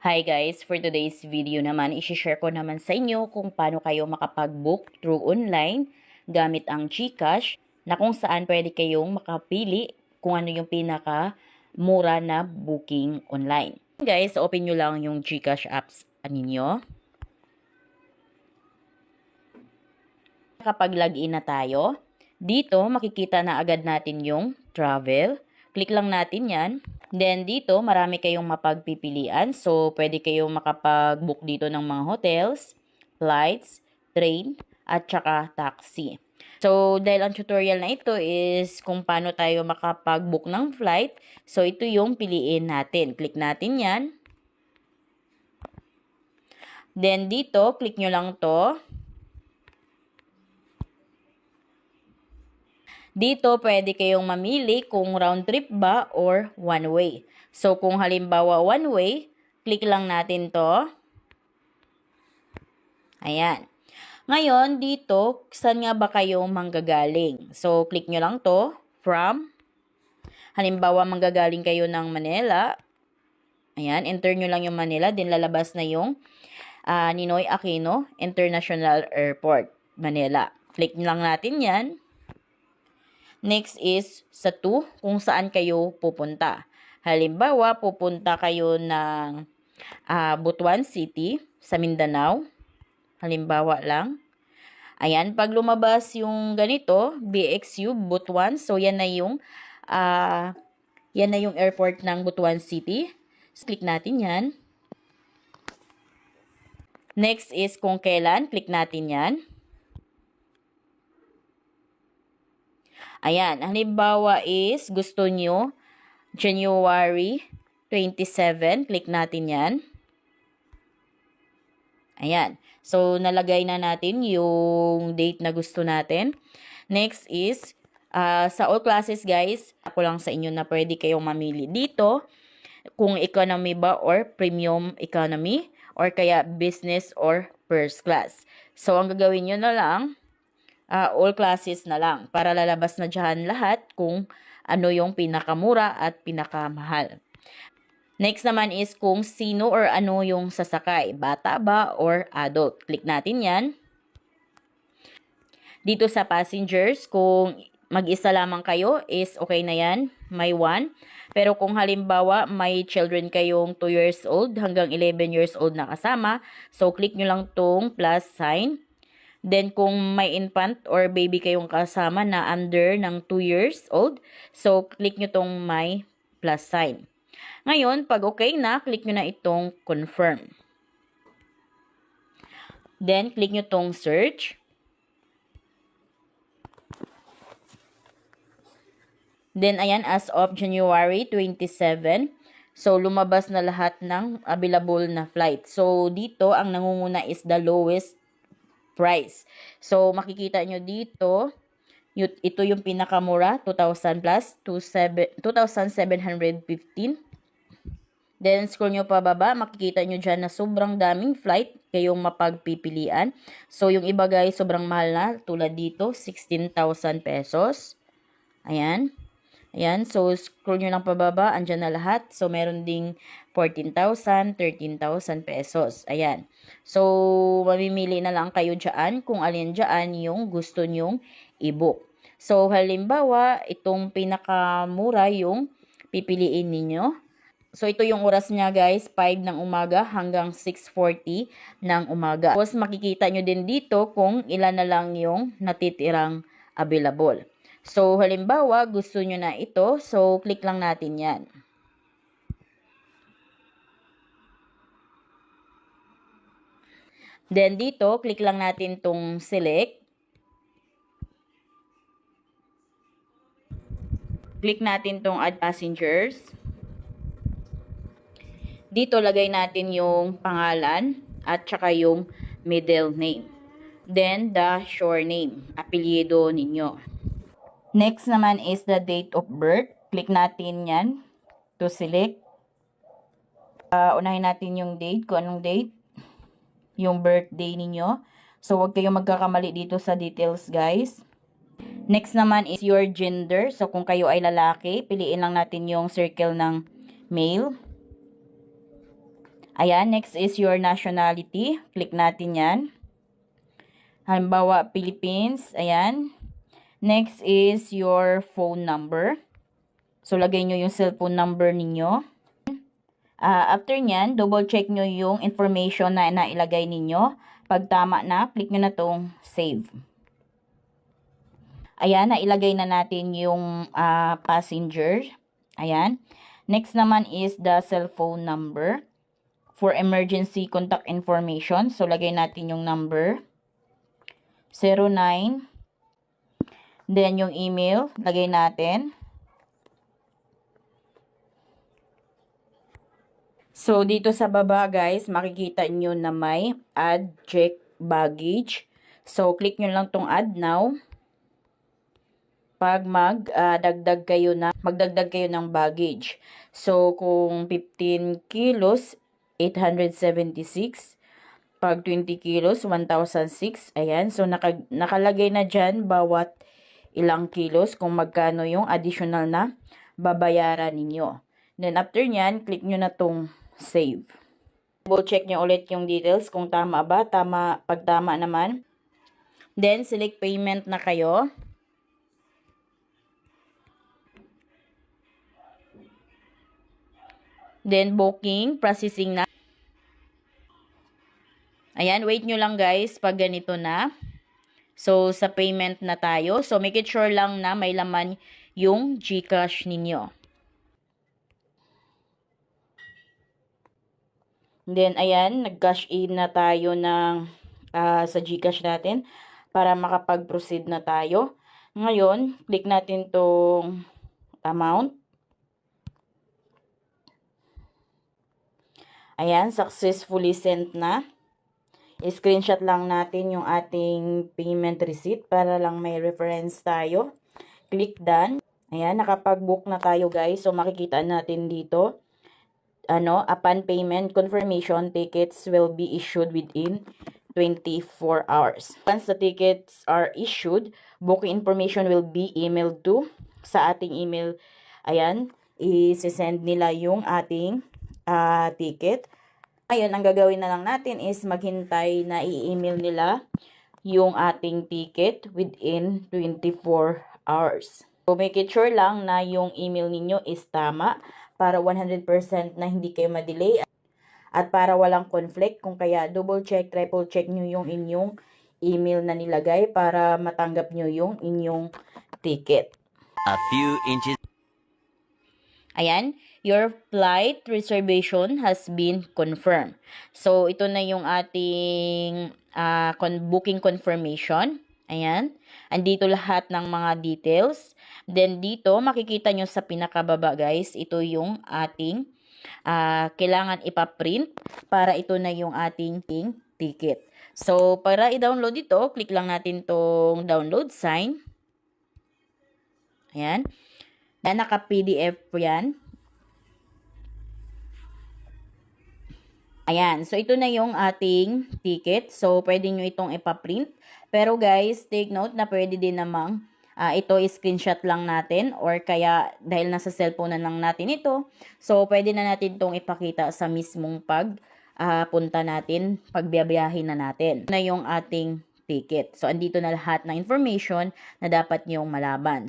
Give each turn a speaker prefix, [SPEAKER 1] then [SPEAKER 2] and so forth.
[SPEAKER 1] Hi guys, for today's video naman, isi-share ko naman sa inyo kung paano kayo makapag-book through online gamit ang GCash na kung saan pwede kayong makapili kung ano yung pinaka mura na booking online. Guys, open nyo lang yung GCash apps ninyo. Kapag login na tayo, dito makikita na agad natin yung travel. Click lang natin yan. Then dito, marami kayong mapagpipilian. So, pwede kayong makapag-book dito ng mga hotels, flights, train, at saka taxi. So, dahil ang tutorial na ito is kung paano tayo makapag-book ng flight. So, ito yung piliin natin. Click natin yan. Then dito, click nyo lang to. Dito, pwede kayong mamili kung round trip ba or one way. So, kung halimbawa one way, click lang natin to. Ayan. Ngayon, dito, saan nga ba kayo manggagaling? So, click nyo lang to, from. Halimbawa, manggagaling kayo ng Manila. Ayan, enter nyo lang yung Manila, then lalabas na yung Ninoy Aquino International Airport, Manila. Click lang natin yan. Next is sa 2, kung saan kayo pupunta. Halimbawa, pupunta kayo ng Butuan City sa Mindanao. Halimbawa lang. Ayan, pag lumabas yung ganito, BXU, Butuan. So, yan na yung airport ng Butuan City. So, click natin yan. Next is kung kailan. Click natin yan. Ayan, halimbawa is gusto nyo January 27, click natin yan. Ayan, so nalagay na natin yung date na gusto natin. Next is, sa all classes guys, ako lang sa inyo na pwede kayong mamili dito kung economy ba or premium economy or kaya business or first class. So, ang gagawin nyo na lang, all classes na lang para lalabas na dyan lahat kung ano yung pinakamura at pinakamahal. Next naman is kung sino or ano yung sasakay, bata ba or adult. Click natin yan. Dito sa passengers, kung mag-isa lamang kayo is okay na yan, may 1. Pero kung halimbawa may children kayong 2 years old hanggang 11 years old na kasama, so click nyo lang tong plus sign. Then, kung may infant or baby kayong kasama na under ng 2 years old, so, click nyo tong may plus sign. Ngayon, pag okay na, click nyo na itong confirm. Then, click nyo tong search. Then, ayan, as of January 27, so, lumabas na lahat ng available na flight. So, dito, ang nangunguna is the lowest price. So, makikita nyo dito, ito yung pinakamura, 2,000 plus, 2,715. Then, scroll nyo pa baba, makikita nyo dyan na sobrang daming flight kayong mapagpipilian. So, yung iba guys, sobrang mahal na, tulad dito, 16,000 pesos. Ayan. Ayan, so scroll nyo lang pababa, andyan na lahat. So, meron ding 14,000, 13,000 pesos. Ayan. So, mamimili na lang kayo dyan kung alin dyan yung gusto nyong i-book. So, halimbawa, itong pinakamura yung pipiliin ninyo. So, ito yung oras niya guys, 5 ng umaga hanggang 6:40 ng umaga. Tapos, makikita nyo din dito kung ilan na lang yung natitirang available. So, halimbawa, gusto nyo na ito. So, click lang natin yan. Then, dito, click lang natin tong select. Click natin tong add passengers. Dito, lagay natin yung pangalan at saka yung middle name. Then, the shore name, apelyido ninyo. Next naman is the date of birth. Click natin yan to select. Unahin natin yung date, kung anong date. Yung birthday ninyo. So, huwag kayong magkakamali dito sa details, guys. Next naman is your gender. So, kung kayo ay lalaki, piliin lang natin yung circle ng male. Ayan, next is your nationality. Click natin yan. Halimbawa, Philippines. Ayan. Next is your phone number. So, lagay nyo yung cellphone number ninyo. After nyan, double check nyo yung information na nailagay ninyo. Pag tama na, click nyo na tong save. Ayan, nailagay na natin yung passenger. Ayan. Next naman is the cellphone number for emergency contact information. So, lagay natin yung number. 09. Then, yung email, lagay natin. So, dito sa baba guys, makikita nyo na may add check baggage. So, click nyo lang tong add now. Pag magdagdag kayo ng baggage. So, kung 15 kilos, 876. Pag 20 kilos, 1,006. Ayan. So, nakalagay na dyan bawat ilang kilos kung magkano yung additional na babayaran ninyo. Then, after nyan, click nyo na tong save. Double check nyo ulit yung details kung tama ba. Pag tama naman. Then, select payment na kayo. Then, booking, processing na. Ayan, wait nyo lang guys pag ganito na. So, sa payment na tayo. So, make it sure lang na may laman yung GCash ninyo. Then, ayan, nag-cash in na tayo sa GCash natin para makapag-proceed na tayo. Ngayon, click natin tong amount. Ayan, successfully sent na. I-screenshot lang natin yung ating payment receipt para lang may reference tayo. Click done. Ayan, nakapag-book na tayo guys. So, makikita natin dito. Upon payment confirmation, tickets will be issued within 24 hours. Once the tickets are issued, booking information will be emailed to sa ating email. Ayan, i-send nila yung ating ticket. Ayun, ang gagawin na lang natin is maghintay na i-email nila yung ating ticket within 24 hours. So, make it sure lang na yung email ninyo is tama para 100% na hindi kayo ma-delay at para walang conflict. Kung kaya double check, triple check nyo yung inyong email na nilagay para matanggap nyo yung inyong ticket.
[SPEAKER 2] A few inches.
[SPEAKER 1] Ayan, your flight reservation has been confirmed. So, ito na yung ating booking confirmation. Ayan, andito lahat ng mga details. Then, dito, makikita nyo sa pinakababa guys, ito yung ating kailangan ipaprint para ito na yung ating ticket. So, para i-download ito, click lang natin tong download sign. Ayan. Naka-PDF po yan. Ayan. So, ito na yung ating ticket. So, pwede nyo itong ipaprint. Pero guys, take note na pwede din namang ito screenshot lang natin or kaya dahil nasa cellphone na lang natin ito. So, pwede na natin itong ipakita sa mismong punta natin, pagbiyabiyahin na natin. Ito na yung ating ticket. So, andito na lahat ng information na dapat nyong malaman.